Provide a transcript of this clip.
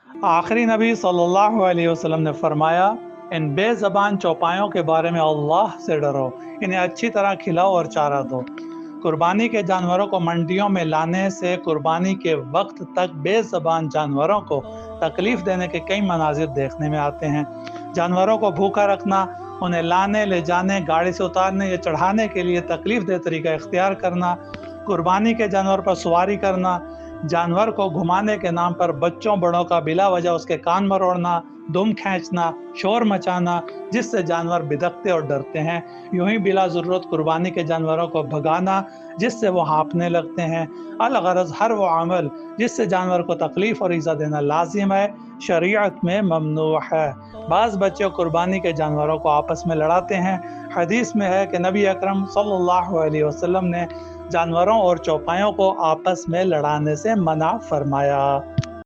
आखिरी नबी सल्लल्लाहु अलैहि वसल्लम ने फरमाया, इन बेज़बान चौपायों के बारे में अल्लाह से डरो, इन्हें अच्छी तरह खिलाओ और चारा दो। कुर्बानी के जानवरों को मंडियों में लाने से कुर्बानी के वक्त तक बेज़बान जानवरों को तकलीफ देने के कई मनाजिर देखने में आते हैं। जानवरों को भूखा रखना, उन्हें लाने ले जाने, गाड़ी से उतारने या चढ़ाने के लिए तकलीफ दे तरीका इख्तियार करना, कुर्बानी के जानवर पर सवारी करना, जानवर को घुमाने के नाम पर बच्चों बड़ों का बिला वजह उसके कान मरोड़ना, दुम खींचना, शोर मचाना, जिससे जानवर बिदकते और डरते हैं। यूं ही बिला ज़रूरत कुर्बानी के जानवरों को भगाना, जिससे वो हाँफने लगते हैं। अलगरज़ हर वो अमल जिससे जानवर को तकलीफ़ और ईज़ा देना लाजिम है, शरीयत में ममनू है। बाज़ बच्चे कुर्बानी के जानवरों को आपस में लड़ाते हैं। हदीस में है कि नबी अकरम सल्लल्लाहु अलैहि वसल्लम ने जानवरों और चौपायों को आपस में लड़ाने से मना फरमाया।